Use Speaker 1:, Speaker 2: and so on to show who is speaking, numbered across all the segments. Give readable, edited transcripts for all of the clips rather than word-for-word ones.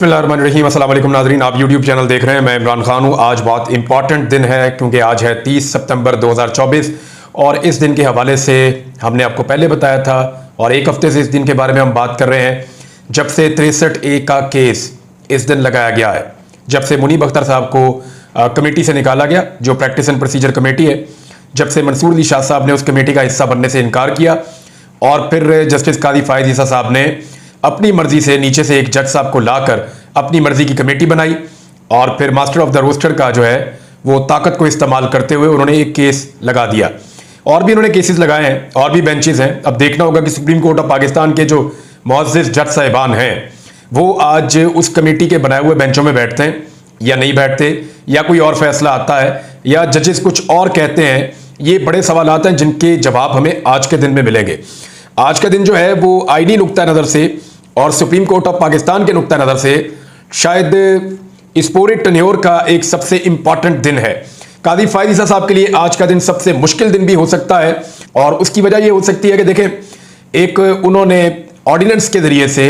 Speaker 1: बिस्मिल्लाहिर्रहमानिर्रहीम। अस्सलाम वालेकुम नाज़रीन, आप यूट्यूब चैनल देख रहे हैं। मैं इमरान खान हूँ। आज बहुत इंपॉर्टेंट दिन है क्योंकि आज है 30 सितंबर 2024 और इस दिन के हवाले से हमने आपको पहले बताया था और एक हफ्ते से इस दिन के बारे में हम बात कर रहे हैं जब से 63A का केस इस दिन लगाया गया है, जब से मुनीब अख्तर साहब को कमेटी से निकाला गया जो प्रैक्टिस एंड प्रोसीजर कमेटी है, जब से मंसूर अली शाह साहब ने उस कमेटी का हिस्सा बनने से इनकार किया और फिर जस्टिस कादी फायद ईसा साहब ने अपनी मर्जी से नीचे से एक जज साहब को लाकर अपनी मर्जी की कमेटी बनाई और फिर मास्टर ऑफ द रोस्टर का जो है वो ताकत को इस्तेमाल करते हुए उन्होंने एक केस लगा दिया। और भी उन्होंने केसेस लगाए हैं और भी बेंचेस हैं। अब देखना होगा कि सुप्रीम कोर्ट ऑफ पाकिस्तान के जो मुअज़्ज़िज़ जज साहिबान हैं वो आज उस कमेटी के बनाए हुए बेंचों में बैठते हैं या नहीं बैठते, या कोई और फैसला आता है या जजेस कुछ और कहते हैं। ये बड़े सवालात हैं जिनके जवाब हमें आज के दिन में मिलेंगे। आज का दिन जो है वो आईनी नुक्ता नज़र से और सुप्रीम कोर्ट ऑफ पाकिस्तान के नुक्ता नज़र से शायद इस पूरे टन्योर का एक सबसे इंपॉर्टेंट दिन है। कादी फायद ईसा साहब के लिए आज का दिन सबसे मुश्किल दिन भी हो सकता है और उसकी वजह यह हो सकती है कि देखें, एक उन्होंने ऑर्डिनेंस के जरिए से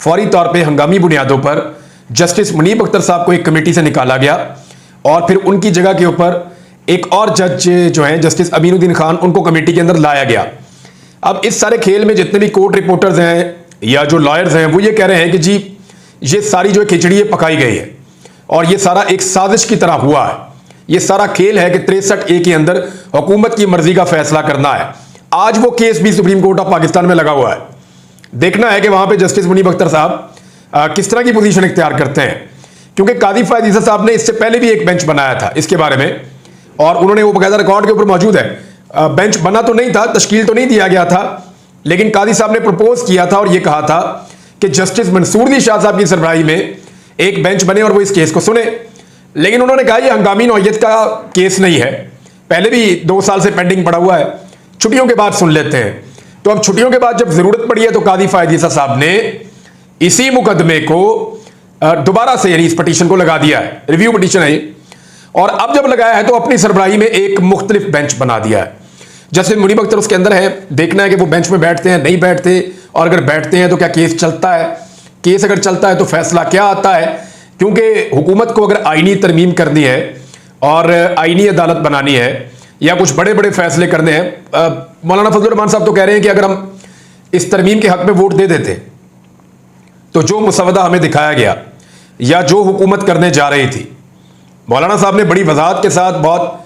Speaker 1: फौरी तौर पे हंगामी बुनियादों पर जस्टिस मुनीब अख्तर साहब को एक कमेटी से निकाला गया और फिर उनकी जगह के ऊपर एक और जज जो हैं जस्टिस अमीनुद्दीन खान, उनको कमेटी के अंदर लाया गया। अब इस सारे खेल में जितने भी कोर्ट रिपोर्टर्स हैं या जो लॉयर्स हैं वो ये कह रहे हैं कि जी ये सारी जो खिचड़ी है पकाई गई है और ये सारा एक साजिश की तरह हुआ है। ये सारा खेल है कि 63A के अंदर हुकूमत की मर्जी का फैसला करना है। आज वो केस भी सुप्रीम कोर्ट ऑफ पाकिस्तान में लगा हुआ है। देखना है कि वहां पे जस्टिस मुनीब अख्तर साहब किस तरह की पोजीशन इख्तियार करते हैं, क्योंकि कादी फायद ईसा साहब ने इससे पहले भी एक बेंच बनाया था इसके बारे में और उन्होंने वो बकायदा रिकॉर्ड के ऊपर मौजूद है। बेंच बना तो नहीं था, तश्कील तो नहीं दिया गया था, लेकिन कादी साहब ने प्रपोज किया था और यह कहा था कि जस्टिस मंसूर अली शाह साहब की सरबराही में एक बेंच बने और वो इस केस को सुने। लेकिन उन्होंने कहा यह हंगामी नौयत का केस नहीं है, पहले भी 2 साल से पेंडिंग पड़ा हुआ है, छुट्टियों के बाद सुन लेते हैं। तो अब छुट्टियों के बाद जब जरूरत पड़ी है तो कादी फायद ईसा साहब ने इसी मुकदमे को दोबारा से यानी इस पटिशन को लगा दिया है, रिव्यू पटिशन है ये, और अब जब लगाया है तो अपनी सरबराही में एक मुख्तलिफ बेंच बना दिया है। जस्टिस मुनीब अख्तर उसके अंदर है। देखना है कि वो बेंच में बैठते हैं नहीं बैठते, और अगर बैठते हैं तो क्या केस चलता है, केस अगर चलता है तो फैसला क्या आता है, क्योंकि हुकूमत को अगर आईनी तरमीम करनी है और आईनी अदालत बनानी है या कुछ बड़े बड़े फैसले करने हैं। मौलाना फजलुर रहमान साहब तो कह रहे हैं कि अगर हम इस तरमीम के हक में वोट दे देते तो जो मुसवदा हमें दिखाया गया या जो हुकूमत करने जा रही थी, मौलाना साहब ने बड़ी वजाहत के साथ बहुत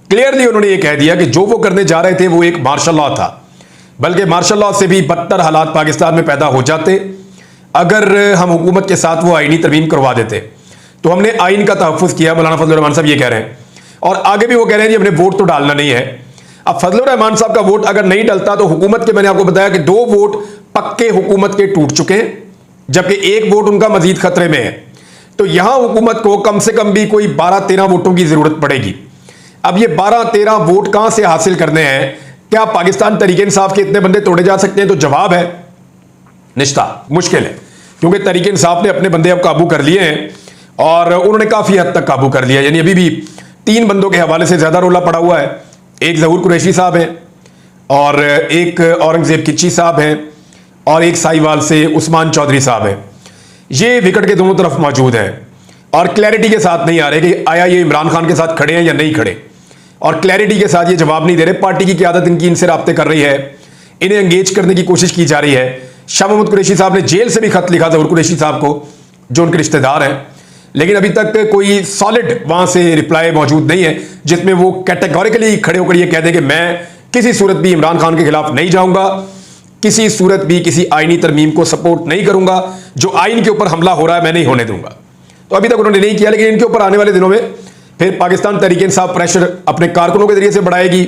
Speaker 1: क्लियरली उन्होंने ये कह दिया कि जो वो करने जा रहे थे वो एक मार्शल लॉ था, बल्कि मार्शल लॉ से भी बदतर हालात पाकिस्तान में पैदा हो जाते अगर हम हुकूमत के साथ वो आईनी तरमीम करवा देते। तो हमने आइन का तहफ़्फ़ुज़ किया, मौलाना फजलुर रहमान साहब ये कह रहे हैं, और आगे भी वो कह रहे हैं कि हमने वोट तो डालना नहीं है। अब फजलुर रहमान साहब का वोट अगर नहीं डलता तो हुकूमत के, मैंने आपको बताया कि 2 वोट पक्के हुकूमत के टूट चुके हैं, जबकि 1 वोट उनका मजीद खतरे में है। तो यहां हुकूमत को कम से कम भी कोई 12-13 वोटों की जरूरत पड़ेगी। अब ये 12-13 वोट कहां से हासिल करने हैं? क्या पाकिस्तान तहरीक इंसाफ के इतने बंदे तोड़े जा सकते हैं? तो जवाब है निश्ता मुश्किल है, क्योंकि तहरीक इंसाफ ने अपने बंदे अब काबू कर लिए हैं और उन्होंने काफी हद तक काबू कर लिया। यानी अभी भी 3 बंदों के हवाले से ज्यादा रोला पड़ा हुआ है। एक ज़हूर कुरैशी साहब हैं और एक औरंगजेब किच्ची साहब हैं और एक साहिवाल से उस्मान चौधरी साहब हैं। ये विकेट के दोनों तरफ मौजूद हैं और क्लैरिटी के साथ नहीं आ रहे कि आया ये इमरान खान के साथ खड़े हैं या नहीं खड़े, और क्लैरिटी के साथ ये जवाब नहीं दे रहे। पार्टी की क़यादत इनकी इनसे राब्ते कर रही है, इन्हें एंगेज करने की कोशिश की जा रही है। शाह महमूद कुरैशी साहब ने जेल से भी खत लिखा ज़हूर कुरैशी साहब को जो उनके रिश्तेदार हैं, लेकिन अभी तक कोई सॉलिड वहां से रिप्लाई मौजूद नहीं है जिसमें वो कैटेगोरिकली खड़े होकर ये कह दें कि मैं किसी सूरत भी इमरान खान के खिलाफ नहीं जाऊंगा, किसी सूरत भी किसी आईनी तरमीम को सपोर्ट नहीं करूंगा, जो आइन के ऊपर हमला हो रहा है मैं नहीं होने दूंगा। तो अभी तक उन्होंने नहीं किया, लेकिन इनके ऊपर आने वाले दिनों में फिर पाकिस्तान तहरीक इंसाफ प्रेशर अपने कारकुनों के जरिए से बढ़ाएगी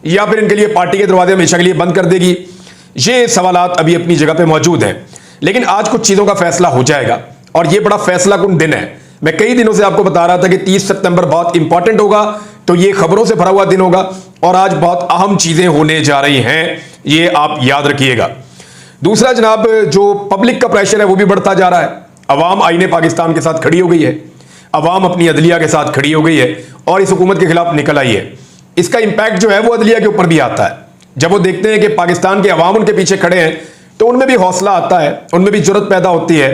Speaker 1: या फिर इनके लिए पार्टी के दरवाजे हमेशा के लिए बंद कर देगी। ये सवालात अभी अपनी जगह पे मौजूद हैं, लेकिन आज कुछ चीज़ों का फैसला हो जाएगा और ये बड़ा फैसला कुन दिन है। मैं कई दिनों से आपको बता रहा था कि 30 सितंबर बहुत इंपॉर्टेंट होगा, तो ये खबरों से भरा हुआ दिन होगा और आज बहुत अहम चीज़ें होने जा रही हैं, ये आप याद रखिएगा। दूसरा जनाब, जो पब्लिक का प्रेशर है वो भी बढ़ता जा रहा है। अवाम आईने पाकिस्तान के साथ खड़ी हो गई है, अवाम अपनी अदलिया के साथ खड़ी हो गई है और इस हुकूमत के खिलाफ निकल आई है। इसका इंपैक्ट जो है वो अदलिया के ऊपर भी आता है। जब वो देखते हैं कि पाकिस्तान के अवाम उनके पीछे खड़े हैं तो उनमें भी हौसला आता है, उनमें भी जुर्रत पैदा होती है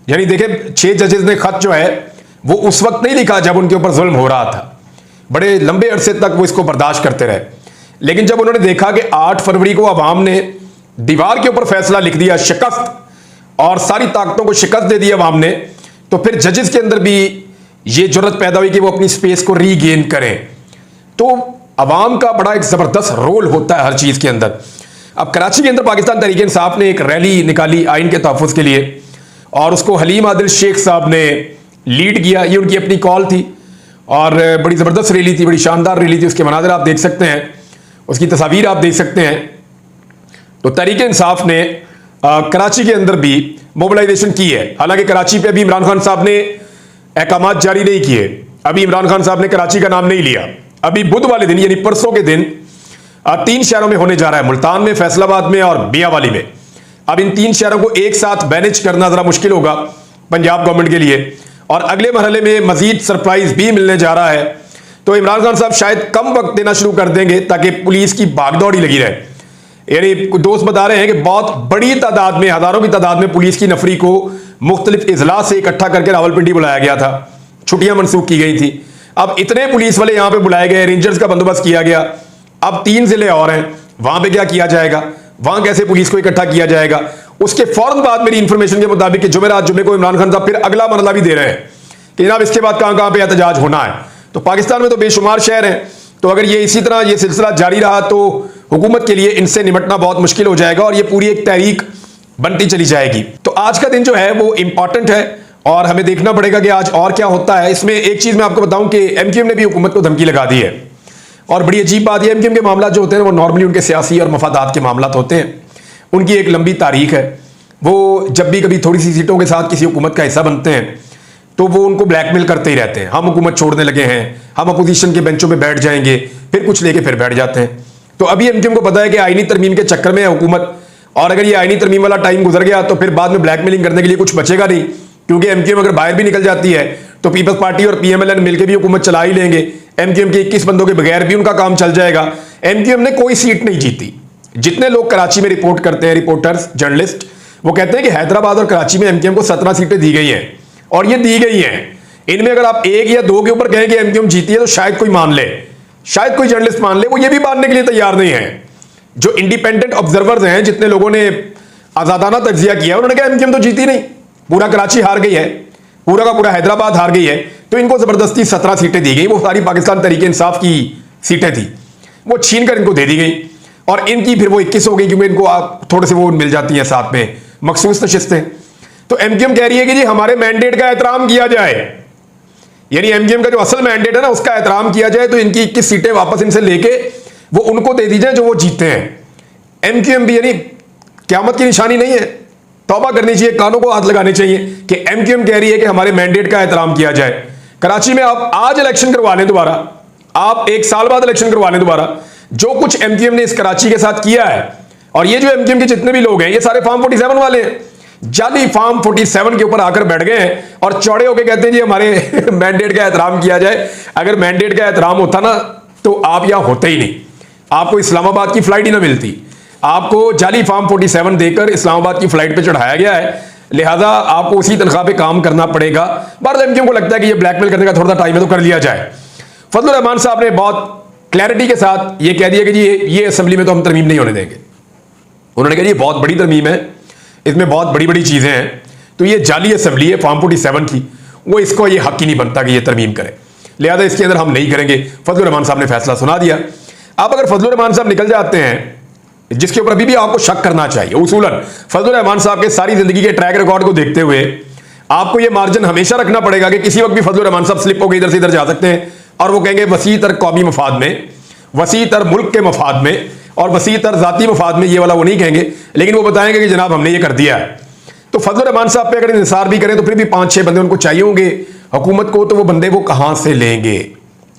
Speaker 1: यानी देखें 6 जजेस ने खत जो है वो उस वक्त नहीं लिखा जब उनके ऊपर जुल्म हो रहा था, बड़े लंबे अरसे तक वो इसको बर्दाश्त करते रहे। लेकिन जब उन्होंने देखा कि 8 फरवरी को अवाम ने दीवार के ऊपर फैसला लिख दिया, शिकस्त, और सारी ताकतों को शिकस्त दे दी अवाम ने, तो फिर जजेस के अंदर भी ये जरूरत पैदा हुई कि वो अपनी स्पेस को रीगेन करें। तो अवाम का बड़ा एक जबरदस्त रोल होता है हर चीज के अंदर। अब कराची के अंदर पाकिस्तान तहरीक इंसाफ ने एक रैली निकाली आइन के तहफ़्फ़ुज़ के लिए, और उसको हलीम आदिल शेख साहब ने लीड किया। ये उनकी अपनी कॉल थी और बड़ी ज़बरदस्त रैली थी, बड़ी शानदार रैली थी। उसके मनाज़िर आप देख सकते हैं, उसकी तस्वीर आप देख सकते हैं। तो तहरीक इंसाफ ने कराची के अंदर भी मोबिलाइजेशन की है। हालांकि कराची पे अभी इमरान खान साहब ने अहकामात जारी नहीं किए, अभी इमरान खान साहब ने कराची का नाम नहीं लिया। अभी बुध वाले दिन यानी परसों के दिन 3 शहरों में होने जा रहा है, मुल्तान में, फैसलाबाद में और मियांवाली में। अब इन 3 शहरों को एक साथ मैनेज करना जरा मुश्किल होगा पंजाब गवर्नमेंट के लिए, और अगले मरहले में मजीद सरप्राइज भी मिलने जा रहा है। तो इमरान खान साहब शायद कम वक्त देना शुरू कर देंगे ताकि पुलिस की भागदौड़ी लगी रहे। यानी दोस्त बता रहे हैं कि बहुत बड़ी तादाद में, हजारों की तादाद में पुलिस की नफरी को मुख्तलिफ इजलास से इकट्ठा करके रावलपिंडी बुलाया गया था, छुट्टियां मनसूख की गई थी। अब इतने पुलिस वाले यहां पे बुलाए गए, रेंजर्स का बंदोबस्त किया गया। अब 3 जिले और हैं, वहां पे क्या किया जाएगा, वहां कैसे पुलिस को इकट्ठा किया जाएगा। उसके फौरन बाद मेरी इंफॉर्मेशन के मुताबिक कि जुमेरात जुमे को इमरान खान साहब फिर अगला मरला भी दे रहे हैं कि जनाब इसके बाद कहां कहां पे एहतजाज होना है। तो पाकिस्तान में तो बेशुमार शहर हैं, तो अगर ये इसी तरह ये सिलसिला जारी रहा तो हुकूमत के लिए इनसे निपटना बहुत मुश्किल हो जाएगा और ये पूरी एक तहरीक बनती चली जाएगी। तो आज का दिन जो है वो इंपॉर्टेंट है और हमें देखना पड़ेगा कि आज और क्या होता है। इसमें एक चीज मैं आपको बताऊं कि एमक्यूएम ने भी हुकूमत को धमकी लगा दी है, और बड़ी अजीब बात है, एमक्यूएम के मामला जो होते हैं वो नॉर्मली उनके सियासी और मफादात के मामला होते हैं। उनकी एक लंबी तारीख है, वो जब भी कभी थोड़ी सी सीटों के साथ किसी हुकूमत का हिस्सा बनते हैं तो वो उनको ब्लैकमेल करते ही रहते हैं। हम हुकूमत छोड़ने लगे हैं, हम अपोजिशन के बेंचों पे बैठ जाएंगे, फिर कुछ लेके फिर बैठ जाते हैं। तो अभी एमक्यूएम को पता है कि आईनी तरमीम के चक्कर में है हुकूमत, और अगर ये आईनी तरमीम वाला टाइम गुजर गया तो फिर बाद में ब्लैकमेलिंग करने के लिए कुछ बचेगा नहीं, क्योंकि एमक्यूएम अगर बाहर भी निकल जाती है तो पीपल्स पार्टी और पीएमएलएन मिलकर भी हुकूमत चला ही लेंगे। एमक्यूएम के 21 बंदों के बगैर भी उनका काम चल जाएगा। एमक्यूएम ने कोई सीट नहीं जीती। जितने लोग कराची में रिपोर्ट करते हैं, रिपोर्टर्स, जर्नलिस्ट, वो कहते हैं कि हैदराबाद और कराची में एमक्यूएम को 17 सीटें दी गई हैं, और ये दी गई हैं। इनमें अगर आप 1 या 2 के ऊपर कहें कि एमक्यूएम जीती है तो शायद कोई मान ले, शायद कोई जर्नलिस्ट मान ले, वो ये भी मानने के लिए तैयार नहीं है। जो इंडिपेंडेंट ऑब्जर्वर्स हैं, जितने लोगों ने आजादाना तज्जिया किया, उन्होंने कहा एमक्यूएम तो जीती नहीं, पूरा कराची हार गई है, पूरा का पूरा हैदराबाद हार गई है। तो इनको जबरदस्ती 17 सीटें दी गई, वो सारी पाकिस्तान तहरीक इंसाफ की सीटें थी, वो छीन कर इनको दे दी गई, और इनकी फिर वो 21 हो गई, क्योंकि इनको थोड़े से वो मिल जाती हैं साथ में मखसूस नशिस्तें। तो एमक्यूएम कह रही है कि जी हमारे मैंडेट का एहतराम किया जाए, यानी एमक्यूएम का जो असल मैंडेट है ना उसका एहतराम किया जाए, तो इनकी 21 सीटें वापस इनसे लेके वो उनको दे दी जाए जो वो जीते हैं। एमक्यूएम भी, यानी क़यामत की निशानी नहीं है, तौबा करनी चाहिए, कानों को हाथ लगाने चाहिए कि एमक्यूएम कह रही है कि हमारे मैंडेट का एहतराम किया जाए। कराची में आप आज इलेक्शन करवा लें दोबारा, आप 1 साल बाद इलेक्शन करवा लें दोबारा, जो कुछ एमक्यूएम ने इस कराची के साथ किया है, और ये जो एमक्यूएम के जितने भी लोग हैं ये सारे फार्म 47 वाले हैं, जाली फार्म 47 के ऊपर आकर बैठ गए हैं और चौड़े होकर कहते हैं जी हमारे मैंडेट का एहतराम किया जाए। अगर मैंडेट का एहतराम होता ना तो आप यहां होते ही नहीं, आपको इस्लामाबाद की फ्लाइट ही ना मिलती। आपको जाली फार्म 47 देकर इस्लामाबाद की फ्लाइट पे चढ़ाया गया है, लिहाजा आपको उसी तनख्वाह पे काम करना पड़ेगा। बार एमक्यूएम को लगता है कि ये ब्लैकमेल करने का थोड़ा सा टाइम है तो कर लिया जाए। फजलुर रहमान साहब ने बहुत क्लैरिटी के साथ ये कह दिया कि जी ये असेंबली में तो हम तरमीम नहीं होने देंगे। उन्होंने कहा ये बहुत बड़ी तरमीम है, इसमें बहुत बड़ी बड़ी चीजें हैं, तो ये जाली असेंबली है फार्म 47 की, वो इसको ये हक ही नहीं बनता कि ये तरमीम करे, लिहाजा इसके अंदर हम नहीं करेंगे। फजलुर रहमान साहब ने फैसला सुना दिया। अब अगर फजलुर रहमान साहब निकल जाते हैं, जिसके ऊपर अभी भी आपको शक करना चाहिए, उसूलन फजलुर रहमान साहब के सारी जिंदगी के ट्रैक रिकॉर्ड को देखते हुए आपको यह मार्जिन हमेशा रखना पड़ेगा कि किसी वक्त भी फजलुर रहमान साहब स्लिप होकर इधर से इधर जा सकते हैं और वो कहेंगे वसी तर कौमी मफाद में, वसी तर मुल्क के मफाद में और वसी तर जाती मफाद में, ये वाला वो नहीं कहेंगे, लेकिन वो बताएंगे कि जनाब हमने ये कर दिया है। तो फजलुर रहमान साहब पे अगर इंसार भी करें तो फिर भी 5-6 बंदे उनको चाहिए होंगे हुकूमत को, तो वो बंदे वो कहां से लेंगे,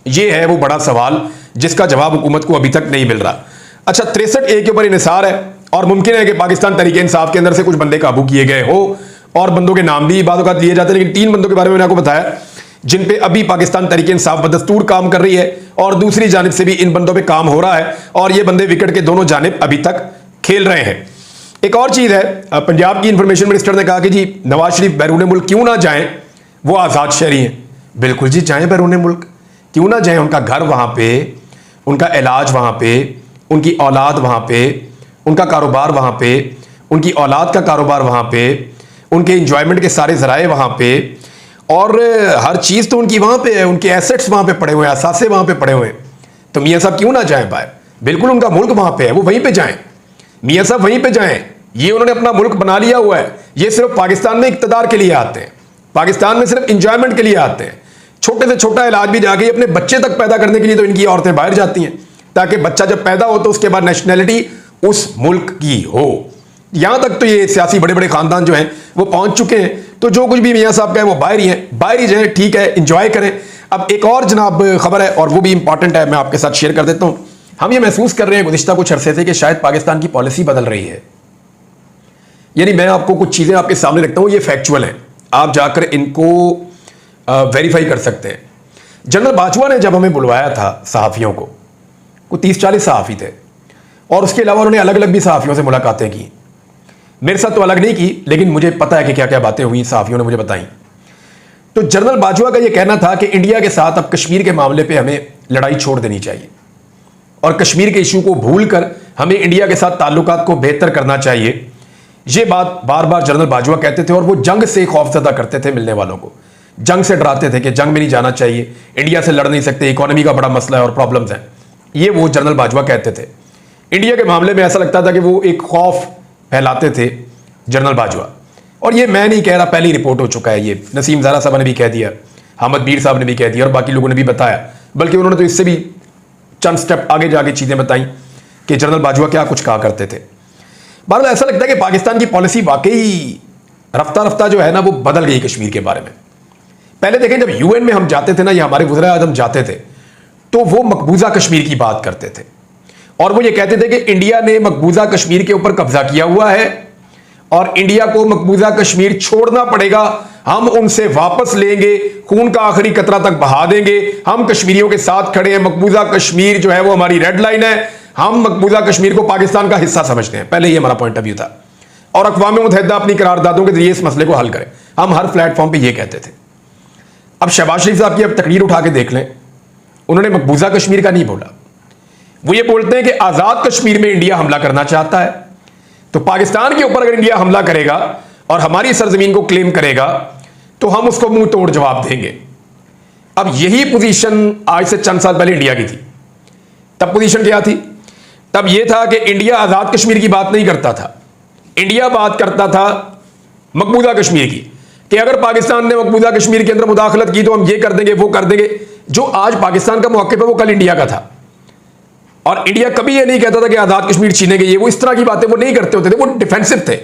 Speaker 1: ये है वो बड़ा सवाल जिसका जवाब हुकूमत को अभी तक नहीं मिल रहा। अच्छा, 63A के ऊपर इंसार है और मुमकिन है कि पाकिस्तान तहरीक इंसाफ के अंदर से कुछ बंदे काबू किए गए हो, और बंदों के नाम भी बाद औक़ात लिए जाते हैं, लेकिन 3 बंदों के बारे में मैंने आपको बताया जिन पे अभी पाकिस्तान तहरीक इंसाफ बदस्तूर काम कर रही है, और दूसरी जानिब से भी इन बंदों पे काम हो रहा है, और ये बंदे विकेट के दोनों जानिब अभी तक खेल रहे हैं। एक और चीज है, पंजाब की इंफॉर्मेशन मिनिस्टर ने कहा कि जी नवाज शरीफ बैरून मुल्क क्यों ना जाएं, वो आज़ाद शहरी हैं। बिल्कुल जी, जाएं बैरून मुल्क, क्यों ना जाएं। उनका घर वहां पे, उनका इलाज वहां पे, उनकी औलाद वहां पे, उनका कारोबार वहां पे, उनकी औलाद का कारोबार वहां पे, उनके इंजॉयमेंट के सारे जराए वहां पे, और हर चीज़ तो उनकी वहां पे है, उनके एसेट्स वहां पे पड़े हुए हैं, असासे वहां पे पड़े हुए हैं। तो मियाँ साहब क्यों ना जाएं बाहर, बिल्कुल उनका मुल्क वहां पे है, वो वहीं पे जाएं, मियाँ साहब वहीं पे जाएं। ये उन्होंने अपना मुल्क बना लिया हुआ है। ये सिर्फ पाकिस्तान में इक्तदार के लिए आते हैं, पाकिस्तान में सिर्फ इंजॉयमेंट के लिए आते हैं। छोटे से छोटा इलाज भी जाके अपने बच्चे तक पैदा करने के लिए तो इनकी औरतें बाहर जाती हैं, ताकि बच्चा जब पैदा हो तो उसके बाद नेशनैलिटी उस मुल्क की हो। यहां तक तो ये सियासी बड़े बड़े खानदान जो हैं वो पहुंच चुके हैं। तो जो कुछ भी मियाँ साहब का है वो बाहर ही है, बाहर ही जाए, ठीक है, इंजॉय करें। अब एक और जनाब खबर है, और वो भी इंपॉर्टेंट है, मैं आपके साथ शेयर कर देता हूं। हम ये महसूस कर रहे हैं गुज़िश्ता कुछ अरसे से कि शायद पाकिस्तान की पॉलिसी बदल रही है। यानी मैं आपको कुछ चीजें आपके सामने रखता हूं, ये फैक्चुअल हैं, आप जाकर इनको वेरीफाई कर सकते हैं। जनरल बाजवा ने जब हमें बुलवाया था सहाफ़ियों को, 30-40 सहाफ़ी थे, और उसके अलावा उन्होंने अलग अलग भी सहाफ़ियों से मुलाकातें की। मेरे साथ तो अलग नहीं की, लेकिन मुझे पता है कि क्या क्या बातें हुई, सहाफ़ियों ने मुझे बताई। तो जनरल बाजवा का यह कहना था कि इंडिया के साथ अब कश्मीर के मामले पर हमें लड़ाई छोड़ देनी चाहिए, और कश्मीर के इशू को भूल कर हमें इंडिया के साथ ताल्लुकात को बेहतर करना चाहिए। ये बात बार बार जनरल बाजवा कहते थे, और वो जंग से खौफजदा करते थे मिलने वालों को, जंग से डराते थे कि जंग में नहीं जाना चाहिए, इंडिया से लड़ नहीं सकते, इकोनॉमी का बड़ा मसला है और प्रॉब्लम्स हैं। ये वो जनरल बाजवा कहते थे। इंडिया के मामले में ऐसा लगता था कि वो एक खौफ फैलाते थे जनरल बाजवा। और ये मैं नहीं कह रहा, पहली रिपोर्ट हो चुका है, ये नसीम ज़ारा साहब ने भी कह दिया, हामिद मीर साहब ने भी कह दिया, और बाकी लोगों ने भी बताया, बल्कि उन्होंने तो इससे भी चंद स्टेप आगे जाके चीज़ें बताई कि जनरल बाजवा क्या कुछ कहा करते थे। बहरहाल ऐसा लगता है कि पाकिस्तान की पॉलिसी वाकई रफ्ता रफ्ता जो है ना वो बदल गई कश्मीर के बारे में। पहले देखें, जब यूएन में हम जाते थे ना, या हमारे वज़ीर आज़म जाते थे, तो वो मकबूजा कश्मीर की बात करते थे, और वो ये कहते थे कि इंडिया ने मकबूजा कश्मीर के ऊपर कब्जा किया हुआ है और इंडिया को मकबूजा कश्मीर छोड़ना पड़ेगा, हम उनसे वापस लेंगे, खून का आखिरी कतरा तक बहा देंगे, हम कश्मीरियों के साथ खड़े हैं, मकबूजा कश्मीर जो है वो हमारी रेड लाइन है, हम मकबूजा कश्मीर को पाकिस्तान का हिस्सा समझते हैं। पहले ये हमारा पॉइंट ऑफ व्यू था, और अक़वाम मुत्तहिदा अपनी करारदादों के जरिए इस मसले को हल करे, हम हर प्लेटफॉर्म पे ये कहते थे। अब शहबाज शरीफ साहब की अब तकरीर उठा के देख लें, उन्होंने मकबूजा कश्मीर का नहीं बोला, वो ये बोलते हैं कि आज़ाद कश्मीर में इंडिया हमला करना चाहता है, तो पाकिस्तान के ऊपर अगर इंडिया हमला करेगा और हमारी सरजमीन को क्लेम करेगा तो हम उसको मुंह तोड़ जवाब देंगे। अब यही पोजीशन आज से चंद साल पहले इंडिया की थी। तब पोजीशन क्या थी? तब यह था कि इंडिया आज़ाद कश्मीर की बात नहीं करता था, इंडिया बात करता था मकबूजा कश्मीर की, कि अगर पाकिस्तान ने मकबूजा कश्मीर के अंदर मुदाखलत की तो हम ये कर देंगे, वो कर देंगे। जो आज पाकिस्तान का मौक़िफ़ है वो कल इंडिया का था, और इंडिया कभी ये नहीं कहता था कि आज़ाद कश्मीर छीनेंगे, ये वो इस तरह की बातें वो नहीं करते होते थे, वो डिफेंसिव थे,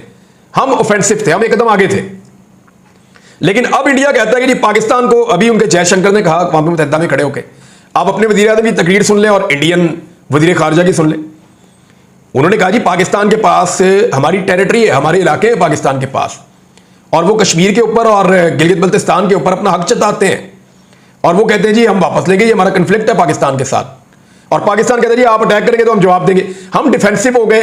Speaker 1: हम ऑफेंसिव थे, हम एक कदम आगे थे। लेकिन अब इंडिया कहता है कि पाकिस्तान को, अभी उनके जयशंकर ने कहा अक़वाम मुत्तहिदा में खड़े होकर, आप अपने वज़ीर आज़म की तकरीर सुन लें और इंडियन वज़ीर ख़ारजा की सुन लें। उन्होंने कहा जी पाकिस्तान के पास हमारी टेरिटरी है, हमारे इलाके हैं पाकिस्तान के पास, और वो कश्मीर के ऊपर और गिलगित बल्तिस्तान के ऊपर अपना हक जताते हैं, और वो कहते हैं जी हम वापस लेंगे, ये हमारा कन्फ्लिक्ट है पाकिस्तान के साथ, और पाकिस्तान कहते हैं जी आप अटैक करेंगे तो हम जवाब देंगे। हम डिफेंसिव हो गए,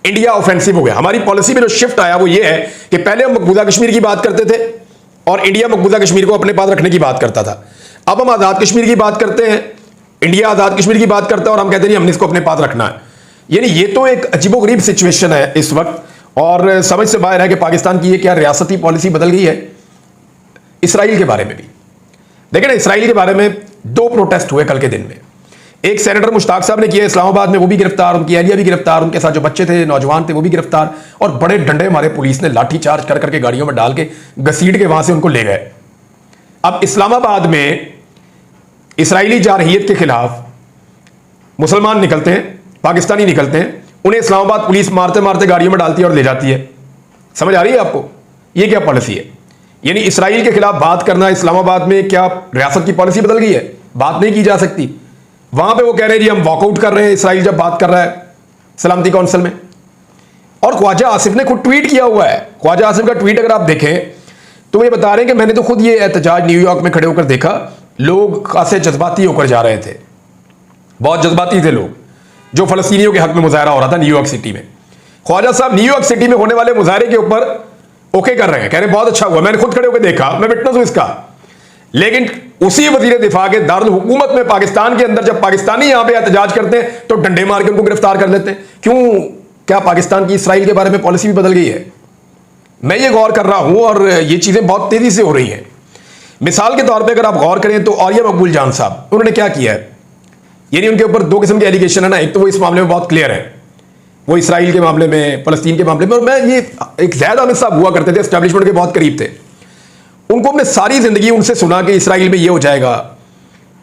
Speaker 1: इंडिया ऑफेंसिव हो गया। हमारी पॉलिसी में जो शिफ्ट आया वो ये है कि पहले हम मकबूजा कश्मीर की बात करते थे और इंडिया मकबूजा कश्मीर को अपने पास रखने की बात करता था, अब हम आज़ाद कश्मीर की बात करते हैं, इंडिया आज़ाद कश्मीर की बात करता है और हम कहते हैं हमने इसको अपने पास रखना है। यानी ये तो एक अजीबोगरीब सिचुएशन है इस वक्त, और समझ से बाहर है कि पाकिस्तान की ये क्या रियासती पॉलिसी बदल गई है। इसराइल के बारे में भी देखें ना, इसराइल के बारे में 2 प्रोटेस्ट हुए कल के दिन में। एक सेनेटर मुश्ताक साहब ने किया इस्लामाबाद में, वो भी गिरफ्तार, उनकी एहलिया भी गिरफ्तार, उनके साथ जो बच्चे थे, नौजवान थे, वो भी गिरफ्तार, और बड़े डंडे हमारे पुलिस ने लाठी चार्ज कर करके गाड़ियों में डाल के घसीट के वहां से उनको ले गए। अब इस्लामाबाद में इसराइली जारहियत के खिलाफ मुसलमान निकलते हैं, पाकिस्तानी निकलते हैं, उन्हें इस्लामाबाद पुलिस मारते मारते गाड़ियों में डालती है और ले जाती है। समझ आ रही है आपको ये क्या पॉलिसी है? यानी इसराइल के खिलाफ बात करना इस्लामाबाद में क्या रियासत की पॉलिसी बदल गई है? बात नहीं की जा सकती। वहां पे वो कह रहे हैं जी हम वॉकआउट कर रहे हैं, इसराइल जब बात कर रहा है सलामती काउंसिल में। और ख्वाजा आसिफ ने खुद ट्वीट किया हुआ है, ख्वाजा आसिफ का ट्वीट अगर आप देखें तो ये बता रहे हैं कि मैंने तो खुद ये एहतजाज न्यूयॉर्क में खड़े होकर देखा, लोग खासे जज्बाती होकर जा रहे थे, बहुत जज्बाती थे लोग, जो फ़लस्तीनियों के हक में मुजाहरा हो रहा था न्यूयॉर्क सिटी में। ख्वाजा साहब न्यूयॉर्क सिटी में होने वाले मुजाहरे के ऊपर ओके कर रहे हैं, कह रहे बहुत अच्छा हुआ, मैंने खुद खड़े होकर देखा, मैं विटनेस हूं इसका। लेकिन उसी वजीर दिफा के दारुल हुकूमत में पाकिस्तान के अंदर जब पाकिस्तानी यहां पे एहतजाज करते हैं तो डंडे मार के उनको गिरफ्तार कर लेते हैं। क्यों? क्या पाकिस्तान की इसराइल के बारे में पॉलिसी भी बदल गई है? मैं ये गौर कर रहा हूं और ये चीजें बहुत तेजी से हो रही हैं। मिसाल के तौर पे अगर आप गौर करें तो आर्या मकबूल जान साहब, उन्होंने क्या किया है, यानी उनके ऊपर दो किस्म के एलिगेशन है ना। एक तो वो इस मामले में बहुत क्लियर है, वो इसराइल के मामले में, फलस्तीन के मामले में। और मैं ये एक ज़ैद आमिर साहब हुआ करते थे, एस्टैब्लिशमेंट के बहुत करीब थे, उनको हमने सारी जिंदगी उनसे सुना कि इसराइल में ये हो जाएगा,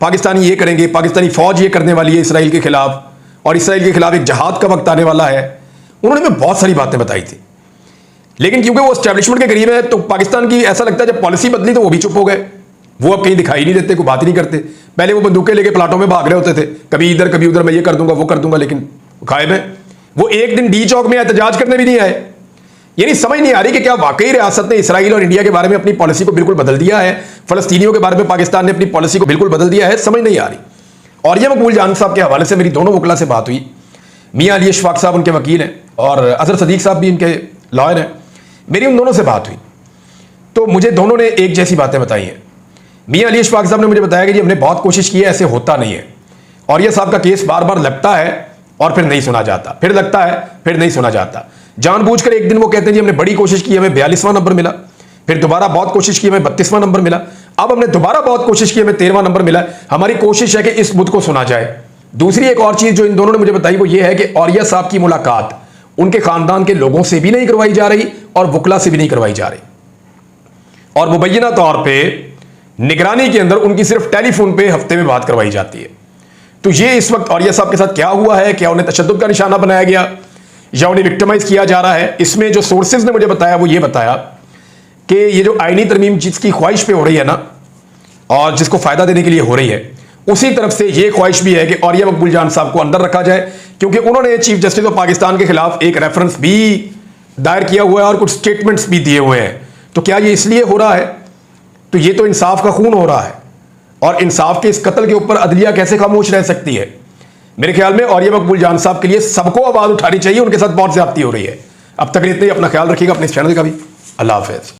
Speaker 1: पाकिस्तानी ये करेंगे, पाकिस्तानी फौज ये करने वाली है इसराइल के खिलाफ, और इसराइल के खिलाफ एक जहाद का वक्त आने वाला है। उन्होंने हमें बहुत सारी बातें बताई थी, लेकिन क्योंकि वो एस्टैब्लिशमेंट के करीब है तो पाकिस्तान की ऐसा लगता है जब पॉलिसी बदली तो वो भी चुप हो गए, वो अब कहीं दिखाई नहीं देते, कोई बात ही नहीं करते। पहले वो बंदूकें लेके प्लाटों में भाग रहे होते थे, कभी इधर कभी उधर, मैं ये कर दूंगा वो कर दूंगा, लेकिन गायब है। वो एक दिन डी चौक में एहतजाज करने भी नहीं आए। यानी समझ नहीं आ रही कि क्या वाकई रियासत ने इसराइल और इंडिया के बारे में अपनी पॉलिसी को बिल्कुल बदल दिया है, फलस्तीनियों के बारे में पाकिस्तान ने अपनी पॉलिसी को बिल्कुल बदल दिया है, समझ नहीं आ रही। और ये मकबूल जान साहब के हवाले से मेरी दोनों वकला से बात हुई, मियां अली अशफाक साहब उनके वकील हैं और अजहर सदीक साहब भी इनके लॉयर हैं। मेरी उन दोनों से बात हुई तो मुझे दोनों ने एक जैसी बातें बताई हैं। मियां अली अशफाक साहब ने मुझे बताया कि जी हमने बहुत कोशिश की है, ऐसे होता नहीं है। और ये साहब का केस बार बार लगता है और फिर नहीं सुना जाता, फिर लगता है फिर नहीं सुना जाता। जानबूझकर एक दिन वो कहते हैं जी हमने बड़ी कोशिश की, हमें 42वां नंबर मिला, फिर दोबारा बहुत कोशिश की, हमें 32वां नंबर मिला, अब हमने दोबारा बहुत कोशिश की, हमें 13वां नंबर मिला। हमारी कोशिश है कि इस मुद्दे को सुना जाए। दूसरी एक और चीज जो इन दोनों ने मुझे बताई वो ये है कि औरिया साहब की मुलाकात उनके खानदान के लोगों से भी नहीं करवाई जा रही और वकला से भी नहीं करवाई जा रही, और मुबैना तौर पर निगरानी के अंदर उनकी सिर्फ टेलीफोन पे हफ्ते में बात करवाई जाती है। तो ये इस वक्त औरिया साहब के साथ क्या हुआ है, क्या उन्हें तशद्दुद का निशाना बनाया गया या उन्हें विक्टिमाइज किया जा रहा है? इसमें जो सोर्सेज ने मुझे बताया वो ये बताया कि ये जो आईनी तरमीम जिसकी ख्वाहिश पे हो रही है ना, और जिसको फायदा देने के लिए हो रही है, उसी तरफ से ये ख्वाहिश भी है कि औरिया मकबूल जान साहब को अंदर रखा जाए, क्योंकि उन्होंने चीफ जस्टिस ऑफ पाकिस्तान के खिलाफ एक रेफरेंस भी दायर किया हुआ है और कुछ स्टेटमेंट्स भी दिए हुए हैं। तो क्या ये इसलिए हो रहा है? तो ये तो इंसाफ का खून हो रहा है, और इंसाफ के इस कत्ल के ऊपर अदलिया कैसे खामोश रह सकती है? मेरे ख्याल में औरिया मकबूल जान साहब के लिए सबको आवाज उठानी चाहिए, उनके साथ बहुत ज्यादती हो रही है। अब तक इतने ही, अपना ख्याल रखिएगा, अपने इस चैनल का भी। अल्लाह हाफिज।